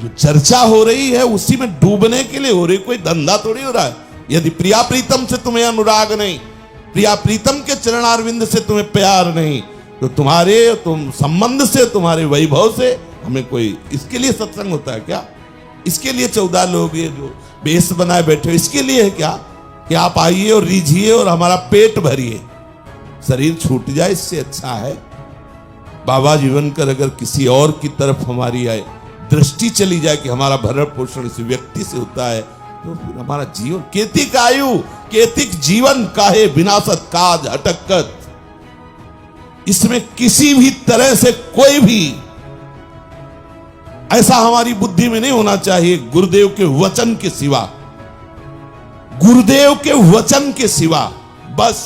जो चर्चा हो रही है उसी में डूबने के लिए हो रही, कोई धंधा थोड़ी हो रहा है। यदि प्रिया प्रीतम से तुम्हें अनुराग नहीं, प्रिया प्रीतम के चरणारविंद से तुम्हें प्यार नहीं, तो तुम संबंध से, तुम्हारे वैभव से हमें कोई, इसके लिए सत्संग होता है क्या? इसके लिए 14 लोग ये जो बेस बनाए बैठे हो, इसके लिए है क्या कि आप आइए और रीझिए और हमारा पेट भरिए, शरीर छूट जाए, इससे अच्छा है बाबा जीवन कर अगर किसी और की तरफ हमारी आए दृष्टि चली जाए कि हमारा भरण पोषण इस व्यक्ति से होता है, तो फिर हमारा जीवन केतिक आयु केतिक जीवन काहे विनाशत काज अटकत। इसमें किसी भी तरह से कोई भी ऐसा हमारी बुद्धि में नहीं होना चाहिए गुरुदेव के वचन के सिवा, गुरुदेव के वचन के सिवा, बस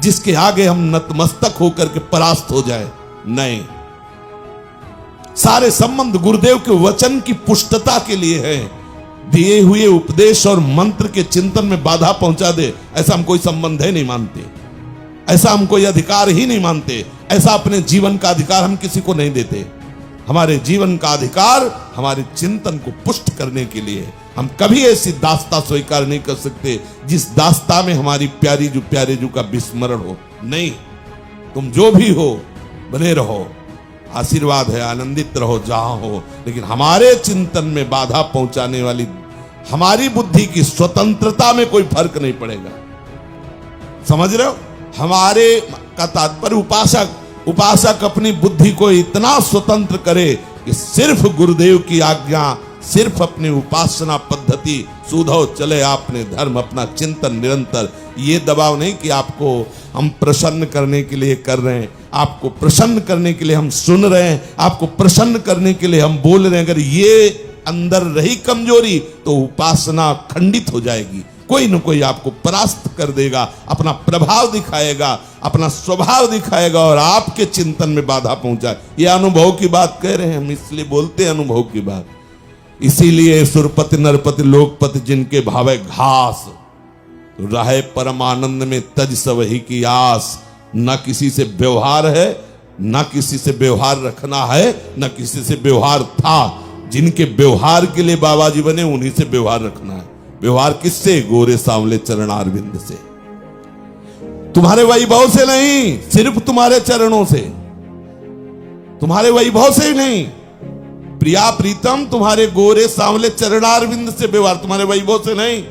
जिसके आगे हम नतमस्तक होकर के परास्त हो जाए। नहीं, सारे संबंध गुरुदेव के वचन की पुष्टता के लिए है। दिए हुए उपदेश और मंत्र के चिंतन में बाधा पहुंचा दे, ऐसा हम कोई संबंध है नहीं मानते, ऐसा हम कोई अधिकार ही नहीं मानते, ऐसा अपने जीवन का अधिकार हम किसी को नहीं देते। हमारे जीवन का अधिकार हमारे चिंतन को पुष्ट करने के लिए। हम कभी ऐसी दास्ता स्वीकार नहीं कर सकते जिस दास्ता में हमारी प्यारे जू का विस्मरण हो। नहीं, तुम जो भी हो बने रहो, आशीर्वाद है, आनंदित रहो जहां हो, लेकिन हमारे चिंतन में बाधा पहुंचाने वाली हमारी बुद्धि की स्वतंत्रता में कोई फर्क नहीं पड़ेगा। समझ रहे हो? हमारे का तात्पर्य उपासक अपनी बुद्धि को इतना स्वतंत्र करे कि सिर्फ गुरुदेव की आज्ञा, सिर्फ अपनी उपासना पद्धति सुधो चले, आपने धर्म अपना चिंतन निरंतर। ये दबाव नहीं कि आपको हम प्रसन्न करने के लिए कर रहे हैं, आपको प्रसन्न करने के लिए हम सुन रहे हैं, आपको प्रसन्न करने के लिए हम बोल रहे हैं। अगर ये अंदर रही कमजोरी तो उपासना खंडित हो जाएगी। कोई न कोई आपको परास्त कर देगा, अपना प्रभाव दिखाएगा, अपना स्वभाव दिखाएगा और आपके चिंतन में बाधा पहुंचाए। ये अनुभव की बात कह रहे हैं हम, इसलिए बोलते हैं अनुभव की बात। इसीलिए सुरपति नरपति लोकपति जिनके भावे घास, रहे परम आनंद में तज सवही की आस। न किसी से व्यवहार है, न किसी से व्यवहार रखना है, न किसी से व्यवहार था। जिनके व्यवहार के लिए बाबा जी बने उन्हीं से व्यवहार रखना है। व्यवहार किससे? गोरे सांवले चरणारविंद से, तुम्हारे वैभव से नहीं, सिर्फ तुम्हारे चरणों से, तुम्हारे वैभव से ही नहीं। प्रिया प्रीतम तुम्हारे गोरे सांवले चरणारविंद से व्यवहार, तुम्हारे वैभव से नहीं।